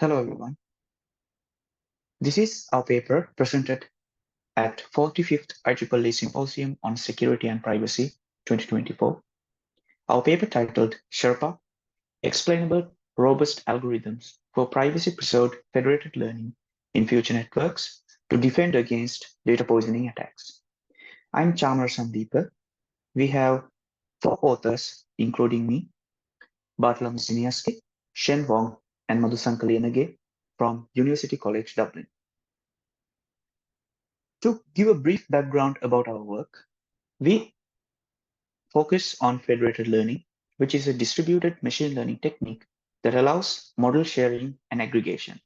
Hello everyone. This is our paper presented at 45th IEEE Symposium on Security and Privacy 2024. Our paper titled SHERPA, Explainable Robust Algorithms for Privacy-Preserved Federated Learning in Future Networks to Defend Against Data Poisoning Attacks. I'm Chamar Sandeepa. We have 4 authors, including me, Bartolome Siniaski, Shen Wong, and Madhusanka Lianage from University College Dublin. To give a brief background about our work, we focus on federated learning, which is a distributed machine learning technique that allows model sharing and aggregation.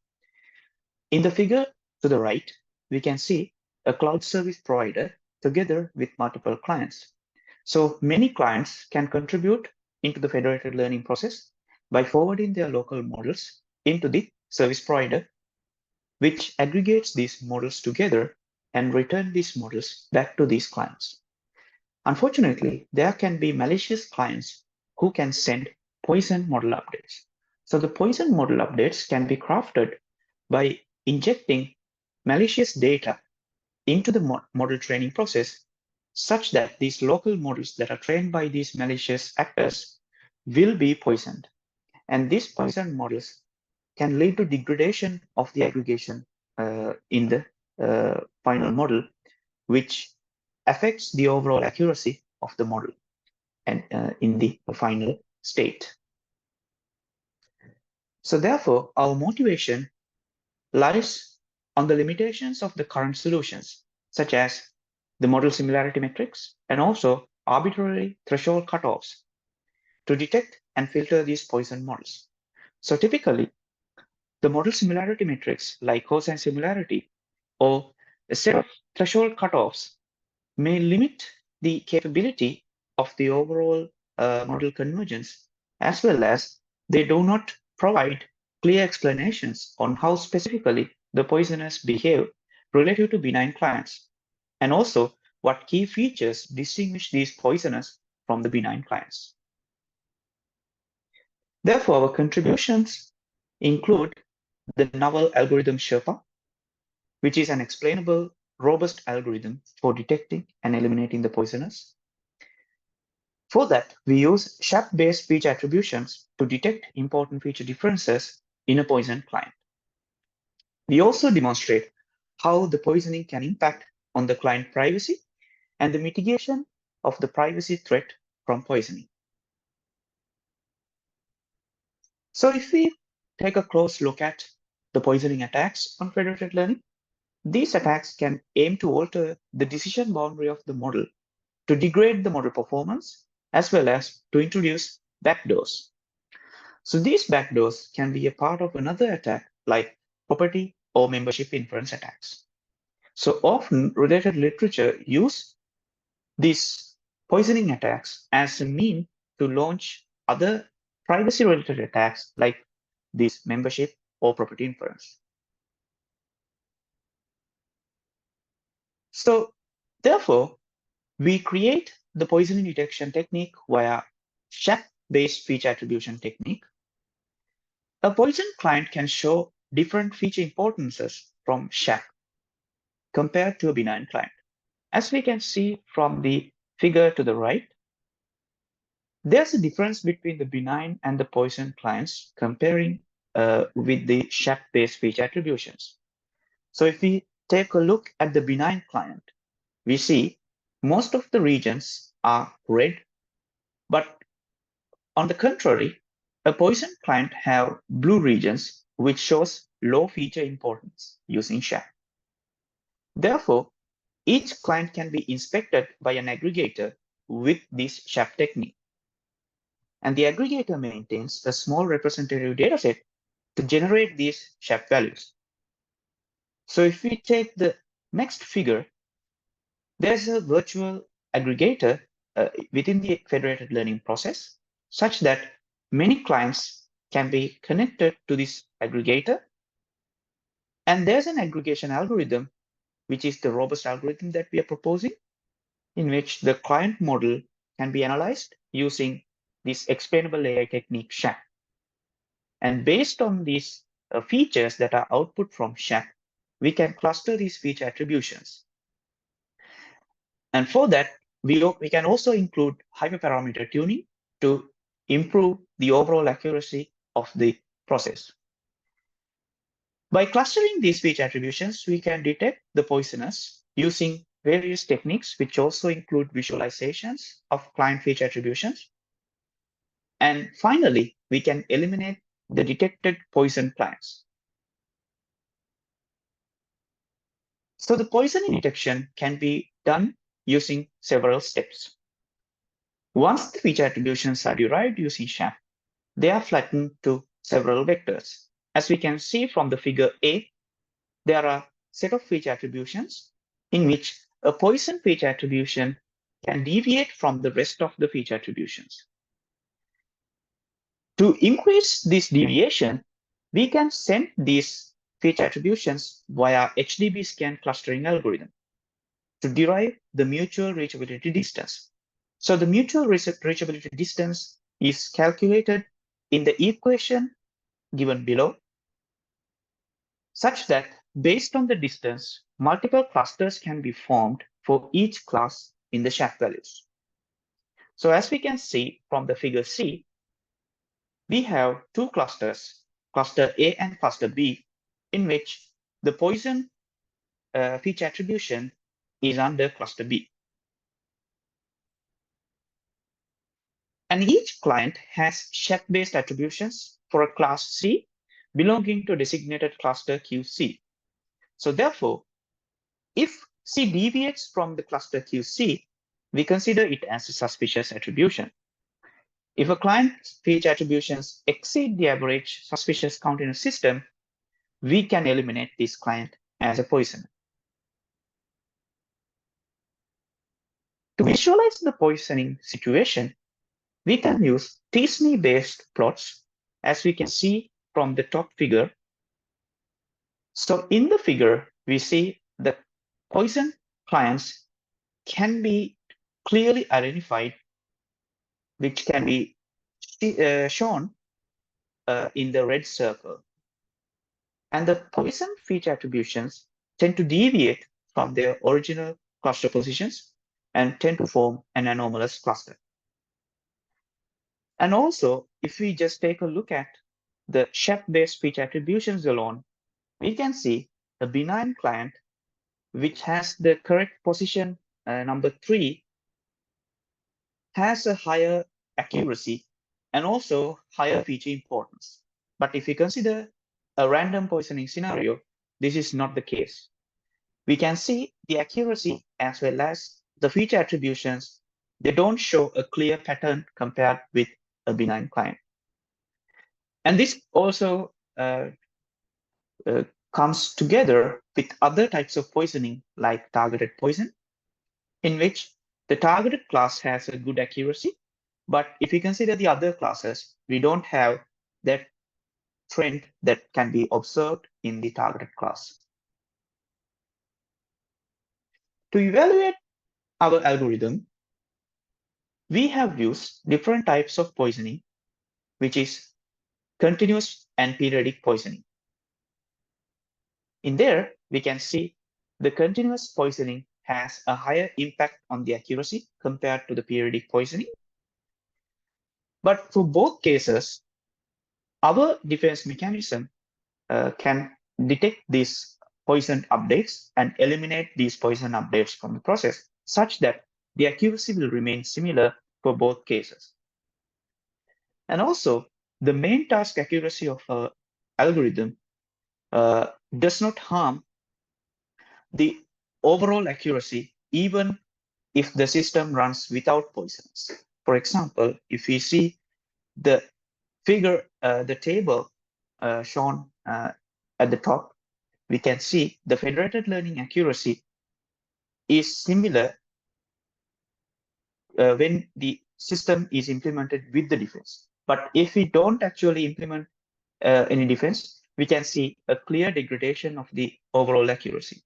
In the figure to the right, we can see a cloud service provider together with multiple clients. So many clients can contribute into the federated learning process by forwarding their local models into the service provider, which aggregates these models together and return these models back to these clients. Unfortunately, there can be malicious clients who can send poison model updates. So the poison model updates can be crafted by injecting malicious data into the model training process such that these local models that are trained by these malicious actors will be poisoned. And these poisoned models can lead to degradation of the aggregation in the final model, which affects the overall accuracy of the model and in the final state. So therefore, our motivation lies on the limitations of the current solutions, such as the model similarity metrics and also arbitrary threshold cutoffs to detect and filter these poison models. So typically, the model similarity metrics like cosine similarity or a set of threshold cutoffs may limit the capability of the overall model convergence, as well as they do not provide clear explanations on how specifically the poisoners behave relative to benign clients, and also what key features distinguish these poisoners from the benign clients. Therefore, our contributions include the novel algorithm SHERPA, which is an explainable, robust algorithm for detecting and eliminating the poisoners. For that, we use SHAP-based feature attributions to detect important feature differences in a poison client. We also demonstrate how the poisoning can impact on the client privacy and the mitigation of the privacy threat from poisoning. So if we take a close look at the poisoning attacks on federated learning, these attacks can aim to alter the decision boundary of the model to degrade the model performance, as well as to introduce backdoors. So these backdoors can be a part of another attack like property or membership inference attacks. So often related literature use these poisoning attacks as a mean to launch other privacy related attacks like this membership or property inference. So therefore, we create the poisoning detection technique via SHAP-based feature attribution technique. A poison client can show different feature importances from SHAP compared to a benign client. As we can see from the figure to the right, there's a difference between the benign and the poison clients comparing with the SHAP-based feature attributions. So if we take a look at the benign client, we see most of the regions are red, but on the contrary, a poison client have blue regions, which shows low feature importance using SHAP. Therefore, each client can be inspected by an aggregator with this SHAP technique. And the aggregator maintains a small representative dataset to generate these SHAP values. So if we take the next figure, there's a virtual aggregator within the federated learning process, such that many clients can be connected to this aggregator. And there's an aggregation algorithm, which is the robust algorithm that we are proposing, in which the client model can be analyzed using this explainable AI technique SHAP. And based on this features that are output from SHERPA, we can cluster these feature attributions. And for that, we can also include hyperparameter tuning to improve the overall accuracy of the process. By clustering these feature attributions, we can detect the poisonous using various techniques, which also include visualizations of client feature attributions. And finally, we can eliminate the detected poison clients. So the poisoning detection can be done using several steps. Once the feature attributions are derived using SHERPA, they are flattened to several vectors. As we can see from the figure A, there are a set of feature attributions in which a poison feature attribution can deviate from the rest of the feature attributions. To increase this deviation, we can send these feature attributions via HDB scan clustering algorithm to derive the mutual reachability distance. So the mutual reachability distance is calculated in the equation given below, such that based on the distance, multiple clusters can be formed for each class in the SHERPA values. So as we can see from the figure C, we have two clusters, cluster A and cluster B, in which the poison feature attribution is under cluster B. And each client has SHERPA-based attributions for a class C belonging to a designated cluster QC. So therefore, if C deviates from the cluster QC, we consider it as a suspicious attribution. If a client's feature attributions exceed the average suspicious count in a system, we can eliminate this client as a poison. To visualize the poisoning situation, we can use t-SNE-based plots, as we can see from the top figure. So in the figure, we see the poison clients can be clearly identified, which can be shown in the red circle. And the poison feature attributions tend to deviate from their original cluster positions and tend to form an anomalous cluster. And also, if we just take a look at the SHERPA-based feature attributions alone, we can see a benign client which has the correct position number 3 has a higher accuracy and also higher feature importance. But if we consider a random poisoning scenario, this is not the case. We can see the accuracy as well as the feature attributions. They don't show a clear pattern compared with a benign client. And this also comes together with other types of poisoning like targeted poison, in which the targeted class has a good accuracy. But if we consider the other classes, we don't have that trend that can be observed in the targeted class. To evaluate our algorithm, we have used different types of poisoning, which is continuous and periodic poisoning. In there, we can see the continuous poisoning has a higher impact on the accuracy compared to the periodic poisoning. But for both cases, our defense mechanism can detect these poison updates and eliminate these poison updates from the process, such that the accuracy will remain similar for both cases. And also, the main task accuracy of our algorithm does not harm the overall accuracy, even if the system runs without poisons. For example, if we see the figure, the table shown at the top, we can see the federated learning accuracy is similar when the system is implemented with the defense. But if we don't actually implement any defense, we can see a clear degradation of the overall accuracy.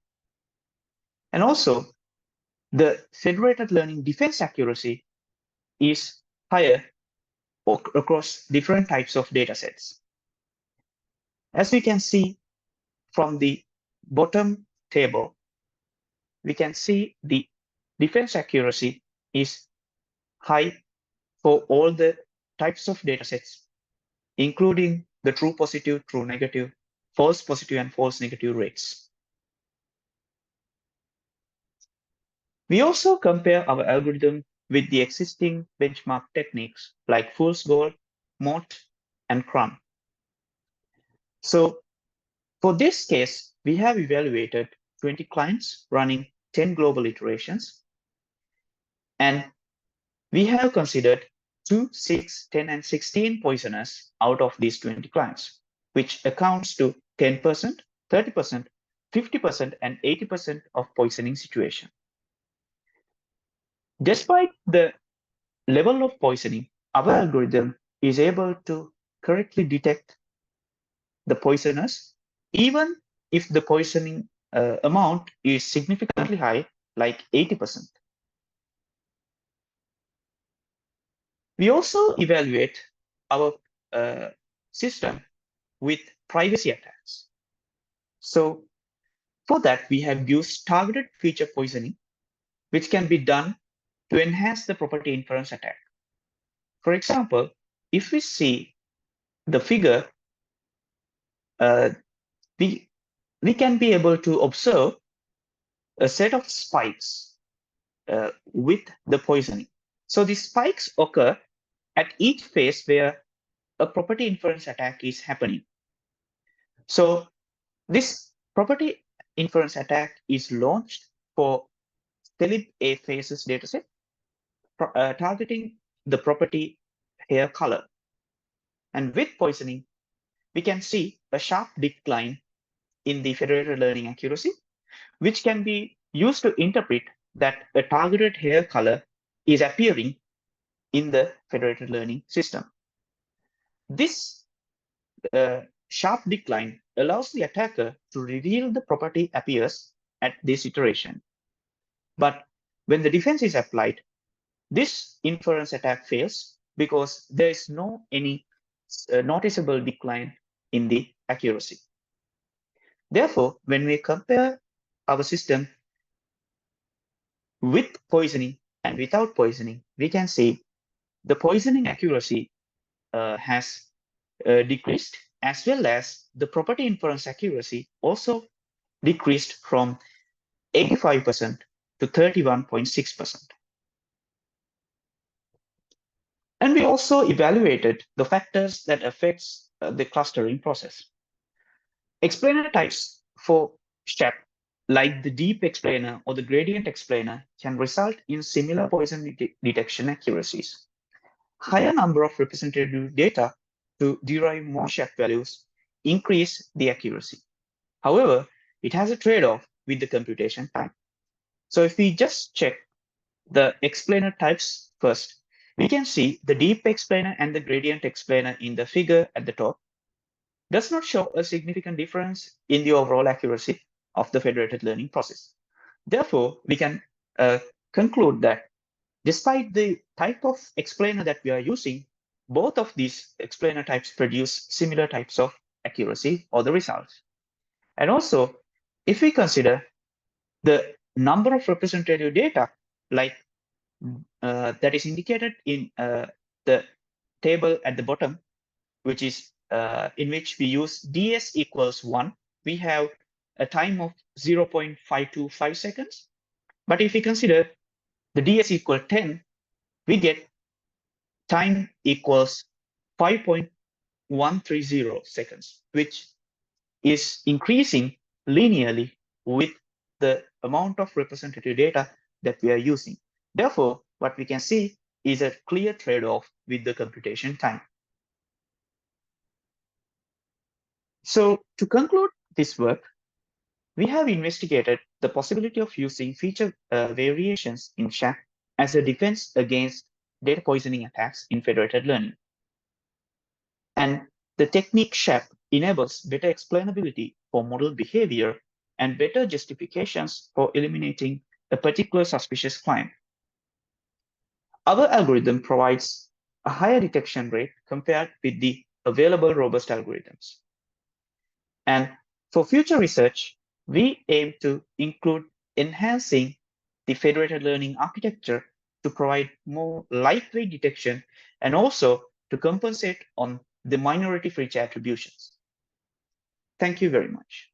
And also, the federated learning defense accuracy is higher across different types of data sets. As we can see from the bottom table, we can see the defense accuracy is high for all the types of datasets, including the true positive, true negative, false positive, and false negative rates. We also compare our algorithm with the existing benchmark techniques like fool's gold, MOT, and CRUN. So for this case, we have evaluated 20 clients running 10 global iterations, and we have considered 2, 6, 10, and 16 poisoners out of these 20 clients, which accounts to 10%, 30%, 50%, and 80% of poisoning situation. Despite the level of poisoning, our algorithm is able to correctly detect the poisoners, even if the poisoning amount is significantly high, like 80%. We also evaluate our system with privacy attacks. So for that, we have used targeted feature poisoning, which can be done to enhance the property inference attack. For example, if we see the figure, we can be able to observe a set of spikes with the poisoning. So these spikes occur at each phase where a property inference attack is happening. So this property inference attack is launched for Celib A phases dataset, targeting the property hair color. And with poisoning, we can see a sharp decline in the federated learning accuracy, which can be used to interpret that a targeted hair color is appearing in the federated learning system. This sharp decline allows the attacker to reveal the property appears at this iteration. But when the defense is applied, this inference attack fails because there is no any noticeable decline in the accuracy. Therefore, when we compare our system with poisoning and without poisoning, we can see the poisoning accuracy has decreased, as well as the property inference accuracy also decreased from 85% to 31.6%. And we also evaluated the factors that affects the clustering process. Explainer types for SHEP, like the deep explainer or the gradient explainer, can result in similar poison detection accuracies. Higher number of representative data to derive more SHEP values increase the accuracy. However, it has a trade-off with the computation time. So if we just check the explainer types first, we can see the deep explainer and the gradient explainer in the figure at the top does not show a significant difference in the overall accuracy of the federated learning process. Therefore, we can conclude that despite the type of explainer that we are using, both of these explainer types produce similar types of accuracy or the results. And also, if we consider the number of representative data, like that is indicated in the table at the bottom, which is in which we use ds equals 1, we have a time of 0.525 seconds. But if we consider the ds equal 10, we get time equals 5.130 seconds, which is increasing linearly with the amount of representative data that we are using. Therefore, what we can see is a clear trade-off with the computation time. So to conclude this work, we have investigated the possibility of using feature variations in SHAP as a defense against data poisoning attacks in federated learning. And the technique SHAP enables better explainability for model behavior and better justifications for eliminating a particular suspicious client. Our algorithm provides a higher detection rate compared with the available robust algorithms. And for future research, we aim to include enhancing the federated learning architecture to provide more lightweight detection and also to compensate on the minority feature attributions. Thank you very much.